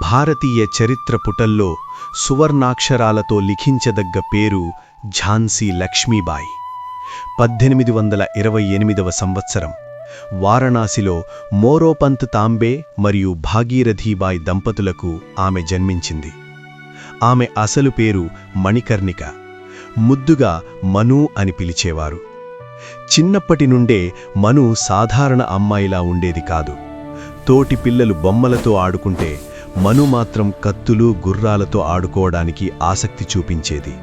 భారతీయ చరిత్ర పుటల్లో సువర్ణాక్షరాలతో లిఖించదగ్గ పేరు ఝాన్సీ లక్ష్మీబాయి. 1828వ సంవత్సరం వారణాసిలో మోరోపంత్ తాంబే మరియు భాగీరథీబాయి దంపతులకు ఆమె జన్మించింది. ఆమె అసలు పేరు మణికర్ణిక, ముద్దుగా మను అని పిలిచేవారు. చిన్నప్పటి నుండే మను సాధారణ అమ్మాయిలా ఉండేది కాదు. తోటి పిల్లలు బొమ్మలతో ఆడుకుంటే మను మాత్రం కత్తులు గుర్రాలతో ఆడుకోవడానికి ఆసక్తి చూపించేది.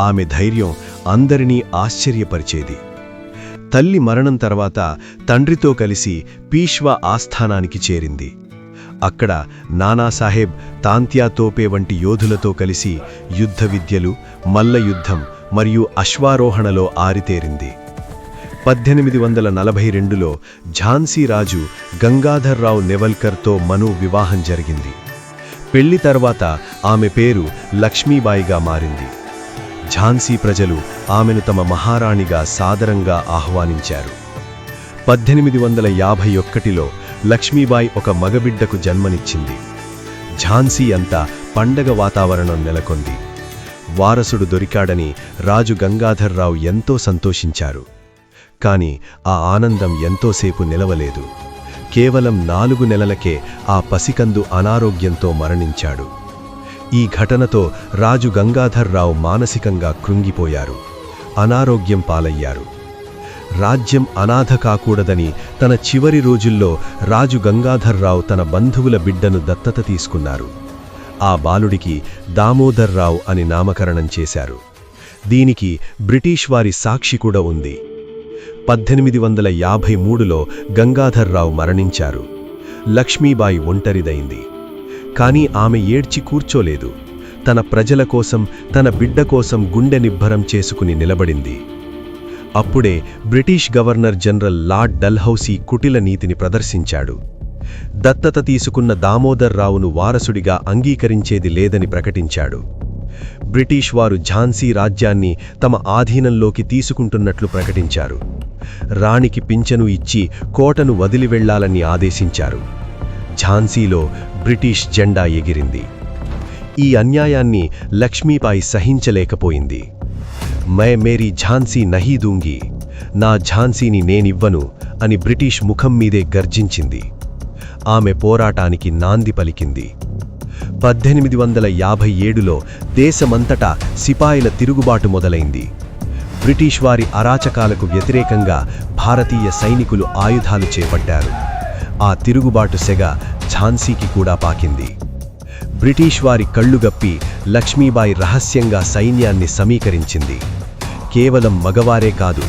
ఆమె ధైర్యం అందరినీ ఆశ్చర్యపరిచేది. తల్లి మరణం తర్వాత తండ్రితో కలిసి పీష్వా ఆస్థానానికి చేరింది. అక్కడ నానాసాహెబ్ తాంత్యా తోపే వంటి యోధులతో కలిసి యుద్ధ విద్యలు, మల్ల యుద్ధం మరియు అశ్వారోహణలో ఆరితేరింది. 1842లో ఝాన్సీ రాజు గంగాధర్రావు నెవల్కర్తో మను వివాహం జరిగింది. పెళ్లి తర్వాత ఆమె పేరు లక్ష్మీబాయిగా మారింది. ఝాన్సీ ప్రజలు ఆమెను తమ మహారాణిగా సాదరంగా ఆహ్వానించారు. 1851లో లక్ష్మీబాయి ఒక మగబిడ్డకు జన్మనిచ్చింది. ఝాన్సీ అంతా పండగ వాతావరణం నెలకొంది. వారసుడు దొరికాడని రాజు గంగాధర్రావు ఎంతో సంతోషించారు. కాని ఆ ఆనందం ఎంతోసేపు నిలవలేదు. కేవలం 4 నెలలకే ఆ పసికందు అనారోగ్యంతో మరణించాడు. ఈ ఘటనతో రాజు గంగాధర్రావు మానసికంగా కృంగిపోయారు. అనారోగ్యం పాలయ్యారు. రాజ్యం అనాథ కాకూడదని తన చివరి రోజుల్లో రాజు గంగాధర్రావు తన బంధువుల బిడ్డను దత్తత తీసుకున్నారు. ఆ బాలుడికి దామోదర్రావు అని నామకరణం చేశారు. దీనికి బ్రిటిష్ వారి సాక్షి కూడా ఉంది. 1853లో గంగాధర్రావు మరణించారు. లక్ష్మీబాయి ఒంటరిదైంది. కాని ఆమె ఏడ్చి కూర్చోలేదు. తన ప్రజల కోసం, తన బిడ్డ కోసం గుండె నిబ్బరం చేసుకుని నిలబడింది. అప్పుడే British governor general lord Dalhousie కుటిల నీతిని ప్రదర్శించాడు. దత్తత తీసుకున్న దామోదర్రావును వారసుడిగా అంగీకరించేది లేదని ప్రకటించాడు. బ్రిటిష్ వారు ఝాన్సీ రాజ్యాన్ని తమ ఆధీనంలోకి తీసుకుంటున్నట్లు ప్రకటించారు. రాణికి పింఛను ఇచ్చి కోటను వదిలి వెళ్లాలని ఆదేశించారు. ఝాన్సీలో బ్రిటిష్ జెండా ఎగిరింది. ఈ అన్యాయాన్ని లక్ష్మీబాయి సహించలేకపోయింది. మై మేరీ ఝాన్సీ నహీ దూంగి, నా ఝాన్సీని నేనివ్వను అని బ్రిటిష్ ముఖం మీదే గర్జించింది. ఆమె పోరాటానికి నాంది పలికింది. 1857లో దేశమంతటా సిపాయిల తిరుగుబాటు మొదలైంది. బ్రిటిష్ వారి అరాచకాలకు వ్యతిరేకంగా భారతీయ సైనికులు ఆయుధాలు చేపట్టారు. ఆ తిరుగుబాటు సెగ ఝాన్సీకి కూడా పాకింది. బ్రిటిష్ వారి కళ్ళుగప్పి లక్ష్మీబాయి రహస్యంగా సైన్యాన్ని సమీకరించింది. కేవలం మగవారే కాదు,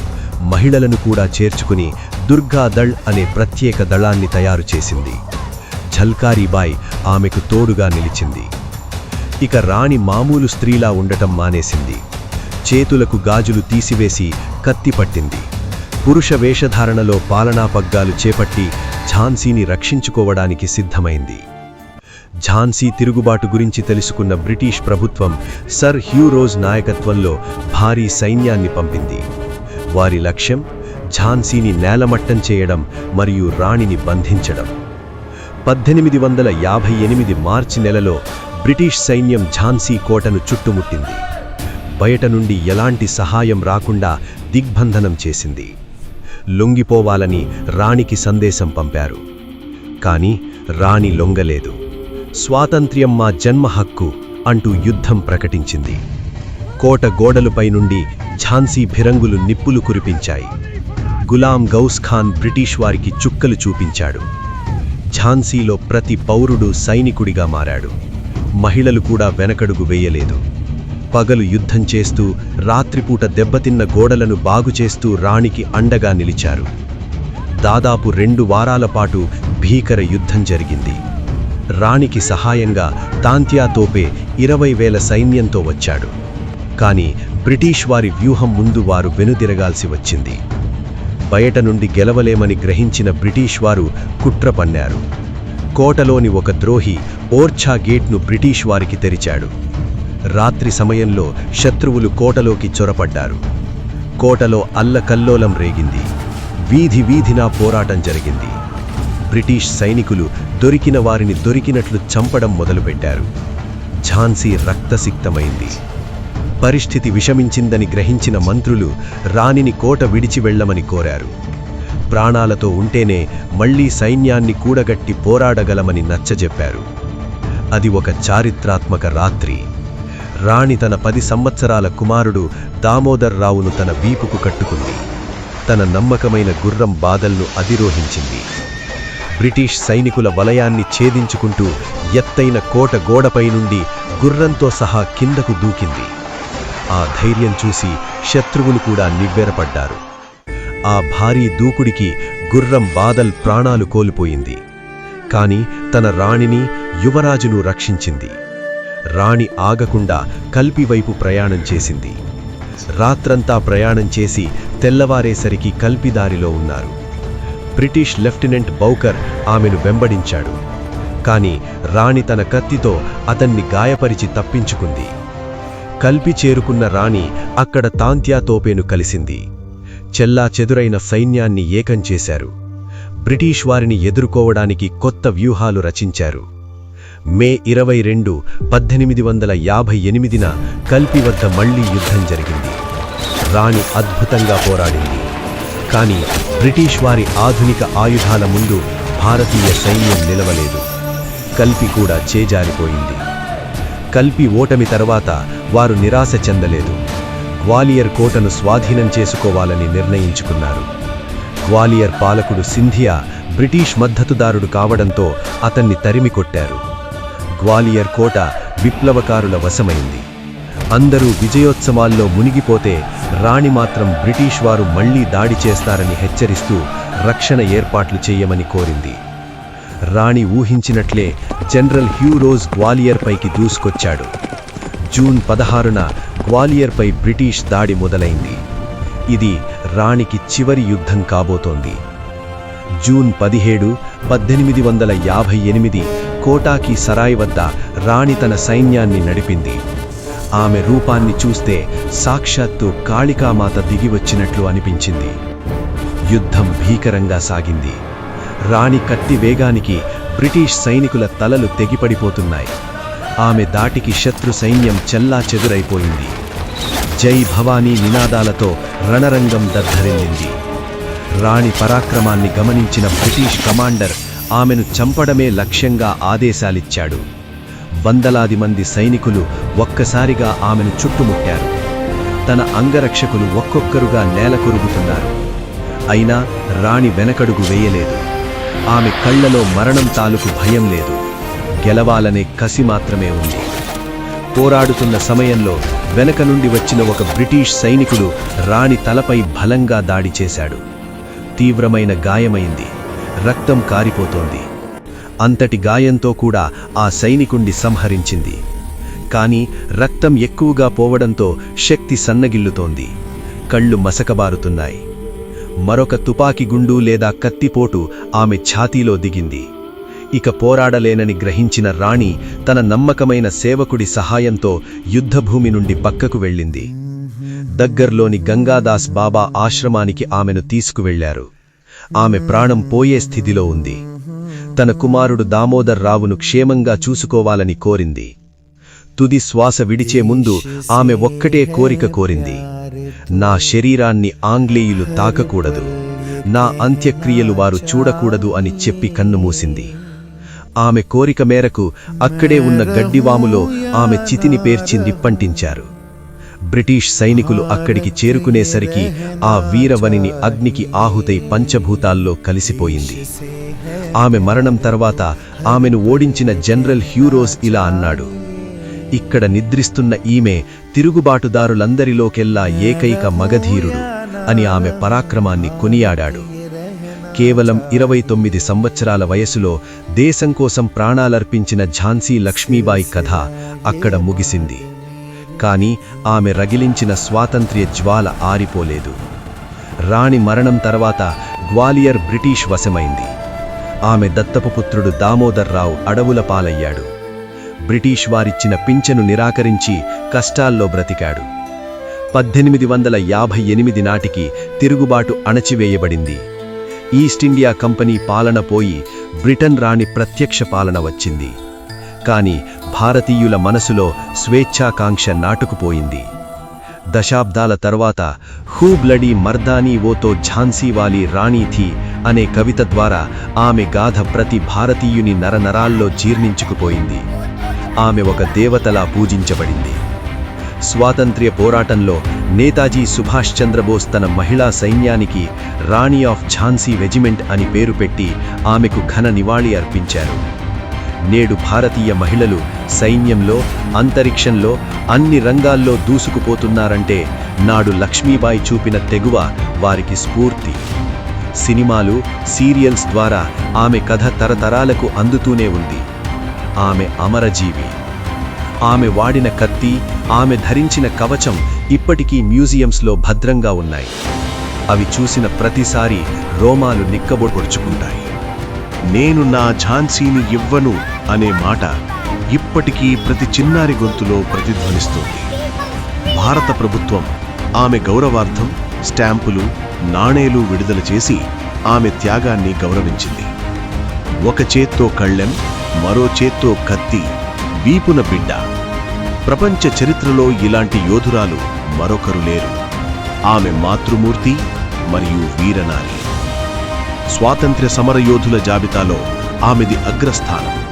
మహిళలను కూడా చేర్చుకుని దుర్గాదళ్ అనే ప్రత్యేక దళాన్ని తయారు చేసింది. ఝల్కారీబాయి ఆమెకు తోడుగా నిలిచింది. ఇక రాణి మామూలు స్త్రీలా ఉండటం మానేసింది. చేతులకు గాజులు తీసివేసి కత్తి పట్టింది. పురుష వేషధారణలో పాలనా పగ్గాలు చేపట్టి ఝాన్సీని రక్షించుకోవడానికి సిద్ధమైంది. ఝాన్సీ తిరుగుబాటు గురించి తెలుసుకున్న బ్రిటిష్ ప్రభుత్వం సర్ హ్యూ రోజ్ నాయకత్వంలో భారీ సైన్యాన్ని పంపింది. వారి లక్ష్యం ఝాన్సీని నేలమట్టం చేయడం మరియు రాణిని బంధించడం. 1858 మార్చి నెలలో బ్రిటిష్ సైన్యం ఝాన్సీ కోటను చుట్టుముట్టింది. బయట నుండి ఎలాంటి సహాయం రాకుండా దిగ్బంధనం చేసింది. లొంగిపోవాలని రాణికి సందేశం పంపారు. కాని రాణి లొంగలేదు. స్వాతంత్ర్యం మా జన్మ హక్కు అంటూ యుద్ధం ప్రకటించింది. కోట గోడలపై నుండి ఝాన్సీ ఫిరంగులు నిప్పులు కురిపించాయి. గులాం గౌస్ ఖాన్ బ్రిటిష్ వారికి చుక్కలు చూపించాడు. ఝాన్సీలో ప్రతి పౌరుడు సైనికుడిగా మారాడు. మహిళలు కూడా వెనకడుగు వేయలేదు. పగలు యుద్ధం చేస్తూ, రాత్రిపూట దెబ్బతిన్న గోడలను బాగుచేస్తూ రాణికి అండగా నిలిచారు. దాదాపు 2 వారాల పాటు భీకర యుద్ధం జరిగింది. రాణికి సహాయంగా తాంత్యా తోపే 20,000 సైన్యంతో వచ్చాడు. కాని బ్రిటిష్ వారి వ్యూహం ముందు వారు వెనుదిరగాల్సి వచ్చింది. బయట నుండి గెలవలేమని గ్రహించిన బ్రిటిష్ వారు కుట్ర పన్నారు. కోటలోని ఒక ద్రోహి ఓర్ఛా గేట్ను బ్రిటిష్ వారికి తెరిచాడు. రాత్రి సమయంలో శత్రువులు కోటలోకి చొరపడ్డారు. కోటలో అల్లకల్లోలం రేగింది. వీధి వీధినా పోరాటం జరిగింది. బ్రిటిష్ సైనికులు దొరికిన వారిని దొరికినట్లు చంపడం మొదలుపెట్టారు. ఝాన్సీ రక్తసిక్తమైంది. పరిస్థితి విషమించిందని గ్రహించిన మంత్రులు రాణిని కోట విడిచి వెళ్లమని కోరారు. ప్రాణాలతో ఉంటేనే మళ్లీ సైన్యాన్ని కూడగట్టి పోరాడగలమని నచ్చజెప్పారు. అది ఒక చారిత్రాత్మక రాత్రి. రాణి తన 10 సంవత్సరాల కుమారుడు దామోదర్ రావును తన వీపుకు కట్టుకుంది. తన నమ్మకమైన గుర్రం బాదల్ను అధిరోహించింది. బ్రిటిష్ సైనికుల వలయాన్ని ఛేదించుకుంటూ ఎత్తైన కోట గోడపై నుండి గుర్రంతో సహా కిందకు దూకింది. ఆ ధైర్యం చూసి శత్రువులు కూడా నివ్వెరపడ్డారు. ఆ భారీ దూకుడికి గుర్రం బాదల్ ప్రాణాలు కోల్పోయింది. కాని తన రాణిని, యువరాజును రక్షించింది. రాణి ఆగకుండా కల్పి వైపు ప్రయాణం చేసింది. రాత్రంతా ప్రయాణం చేసి తెల్లవారేసరికి కల్పిదారిలో ఉన్నారు. బ్రిటిష్ లెఫ్టినెంట్ బౌకర్ ఆమెను వెంబడించాడు. కాని రాణి తన కత్తితో అతన్ని గాయపరిచి తప్పించుకుంది. కల్పి చేరుకున్న రాణి అక్కడ తాంత్యా తోపేను కలిసింది. చెల్లాచెదురైన సైన్యాన్ని ఏకం చేశారు. బ్రిటిష్ వారిని ఎదుర్కోవడానికి కొత్త వ్యూహాలు రచించారు. మే 22, 1858న కల్పి వద్ద మళ్లీ యుద్ధం జరిగింది. రాణి అద్భుతంగా పోరాడింది. కాని బ్రిటిష్ వారి ఆధునిక ఆయుధాల ముందు భారతీయ సైన్యం నిలవలేదు. కల్పి కూడా చేజారిపోయింది. కల్పి ఓటమి తర్వాత వారు నిరాశ చెందలేదు. గ్వాలియర్ కోటను స్వాధీనం చేసుకోవాలని నిర్ణయించుకున్నారు. గ్వాలియర్ పాలకుడు సింధియా బ్రిటిష్ మద్దతుదారుడు కావడంతో అతన్ని తరిమికొట్టారు. గ్వాలియర్ కోట విప్లవకారుల వశమైంది. అందరూ విజయోత్సవాల్లో మునిగిపోతే రాణి మాత్రం బ్రిటిష్ వారు మళ్లీ దాడి చేస్తారని హెచ్చరిస్తూ రక్షణ ఏర్పాట్లు చేయమని కోరింది. రాణి ఊహించినట్లే జనరల్ హ్యూ రోజ్ గ్వాలియర్ పైకి దూసుకొచ్చాడు. జూన్ 16న గ్వాలియర్పై బ్రిటిష్ దాడి మొదలైంది. ఇది రాణికి చివరి యుద్ధం కాబోతోంది. జూన్ 17, 1858 కోటాకి సరాయ్ వద్ద రాణి తన సైన్యాన్ని నడిపింది. ఆమె రూపాన్ని చూస్తే సాక్షాత్తు కాళికామాత దిగివచ్చినట్లు అనిపించింది. యుద్ధం భీకరంగా సాగింది. రాణి కత్తి వేగానికి బ్రిటిష్ సైనికుల తలలు తెగిపడిపోతున్నాయి. ఆమె దాటికి శత్రు సైన్యం చెల్లాచెదురైపోయింది. జై భవానీ నినాదాలతో రణరంగం దద్దరిల్లింది. రాణి పరాక్రమాన్ని గమనించిన బ్రిటిష్ కమాండర్ ఆమెను చంపడమే లక్ష్యంగా ఆదేశాలిచ్చాడు. వందలాది మంది సైనికులు ఒక్కసారిగా ఆమెను చుట్టుముట్టారు. తన అంగరక్షకులు ఒక్కొక్కరుగా నేలకొరుగుతున్నారు. అయినా రాణి వెనకడుగు వేయలేదు. ఆమె కళ్లలో మరణం తాలూకు భయం లేదు, గెలవాలనే కసి మాత్రమే ఉంది. పోరాడుతున్న సమయంలో వెనక నుండి వచ్చిన ఒక బ్రిటిష్ సైనికుడు రాణి తలపై బలంగా దాడి చేశాడు. తీవ్రమైన గాయమైంది. రక్తం కారిపోతోంది. అంతటి గాయంతో కూడా ఆ సైనికుణ్ణి సంహరించింది. కాని రక్తం ఎక్కువగా పోవడంతో శక్తి సన్నగిల్లుతోంది. కళ్ళు మసకబారుతున్నాయి. మరొక తుపాకీ గుండు లేదా కత్తిపోటు ఆమె ఛాతీలో దిగింది. ఇక పోరాడలేనని గ్రహించిన రాణి తన నమ్మకమైన సేవకుడి సహాయంతో యుద్ధభూమి నుండి పక్కకు వెళ్ళింది. దగ్గర్లోని గంగాదాస్ బాబా ఆశ్రమానికి ఆమెను తీసుకువెళ్లారు. ఆమె ప్రాణం పోయే స్థితిలో ఉంది. తన కుమారుడు దామోదర్ రావును క్షేమంగా చూసుకోవాలని కోరింది. తుది శ్వాస విడిచే ముందు ఆమె ఒక్కటే కోరిక కోరింది: నా శరీరాన్ని ఆంగ్లేయులు తాకకూడదు, నా అంత్యక్రియలు వారు చూడకూడదు అని చెప్పి కన్నుమూసింది. ఆమె కోరిక మేరకు అక్కడే ఉన్న గడ్డివాములో ఆమె చితిని పేర్చి నిప్పంటించారు. బ్రిటిష్ సైనికులు అక్కడికి చేరుకునేసరికి ఆ వీరవనిని అగ్నికి ఆహుతై పంచభూతాల్లో కలిసిపోయింది. ఆమె మరణం తర్వాత ఆమెను ఓడించిన జనరల్ హ్యూ రోజ్ ఇలా అన్నాడు: ఇక్కడ నిద్రిస్తున్న ఈమె తిరుగుబాటుదారులందరిలోకెల్లా ఏకైక మగధీరుడు అని ఆమె పరాక్రమాన్ని కొనియాడాడు. కేవలం 29 సంవత్సరాల వయసులో దేశం కోసం ప్రాణాలర్పించిన ఝాన్సీ లక్ష్మీబాయి కథ అక్కడ ముగిసింది. కాని ఆమె రగిలించిన స్వాతంత్ర్య జ్వాల ఆరిపోలేదు. రాణి మరణం తర్వాత గ్వాలియర్ బ్రిటిష్ వశమైంది. ఆమె దత్తపు పుత్రుడు దామోదర్ రావు అడవుల పాలయ్యాడు. బ్రిటిష్ వారిచ్చిన పింఛను నిరాకరించి కష్టాల్లో బ్రతికాడు. 1858 నాటికి తిరుగుబాటు అణచివేయబడింది. ఈస్ట్ ఇండియా కంపెనీ పాలన పోయి బ్రిటన్ రాణి ప్రత్యక్ష పాలన వచ్చింది. కాని భారతీయుల మనసులో స్వేచ్ఛాకాంక్ష నాటుకుపోయింది. దశాబ్దాల తర్వాత హూ బ్లడీ మర్దానీ ఓతో ఝాన్సీ వాలీ రాణీ థీ అనే కవిత ద్వారా ఆమె గాథ ప్రతి భారతీయుని నరనరాల్లో జీర్ణించుకుపోయింది. ఆమె ఒక దేవతలా పూజించబడింది. స్వాతంత్ర్య పోరాటంలో నేతాజీ సుభాష్ చంద్రబోస్ తన మహిళా సైన్యానికి రాణి ఆఫ్ ఝాన్సీ రెజిమెంట్ అని పేరు పెట్టి ఆమెకు ఘన నివాళి అర్పించారు. నేడు భారతీయ మహిళలు సైన్యంలో, అంతరిక్షంలో అన్ని రంగాల్లో దూసుకుపోతున్నారంటే నాడు లక్ష్మీబాయి చూపిన తెగువ వారికి స్ఫూర్తి. సినిమాలు, సీరియల్స్ ద్వారా ఆమె కథ తరతరాలకు అందుతూనే ఉంది. ఆమె అమరజీవి. ఆమె వాడిన కత్తి, ఆమె ధరించిన కవచం ఇప్పటికీ మ్యూజియంస్లో భద్రంగా ఉన్నాయి. అవి చూసిన ప్రతిసారి రోమాలు నిక్కబొడుచుకుంటాయి. నేను నా ఝాన్సీని ఇవ్వను అనే మాట ఇప్పటికీ ప్రతి చిన్నారి గొంతులో ప్రతిధ్వనిస్తుంది. భారత ప్రభుత్వం ఆమె గౌరవార్థం స్టాంపులు, నాణేలు విడుదల చేసి ఆమె త్యాగాన్ని గౌరవించింది. ఒక చేత్తో కళ్ళెం, మరో చేత్తో కత్తి, వీపున బిడ్డ. ప్రపంచ చరిత్రలో ఇలాంటి యోధురాలు మరొకరు లేరు. ఆమె మాతృమూర్తి మరియు వీరనారి. స్వాతంత్ర్య సమరయోధుల జాబితాలో ఆమెది అగ్రస్థానం.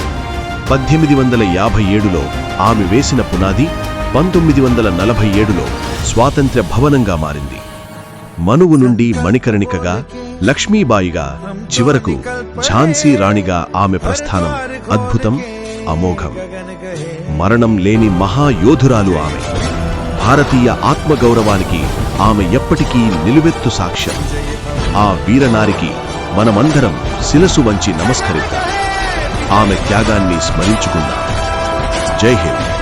1857లో ఆమె వేసిన పునాది 1947లో స్వాతంత్ర్య భవనంగా మారింది. మనువు నుండి మణికర్ణికగా, లక్ష్మీబాయిగా, చివరకు ఝాన్సీ రాణిగా ఆమె ప్రస్థానం అద్భుతం, అమోఘం. మరణం లేని మహాయోధురాలు ఆమె. భారతీయ ఆత్మగౌరవానికి ఆమె ఎప్పటికీ నిలువెత్తు సాక్ష్యం. ఆ వీరనారికి మనమందరం శిరసు వంచి నమస్కరిద్దాం. ఆమె త్యాగాన్ని స్మరించుకుందాం. జై హింద్.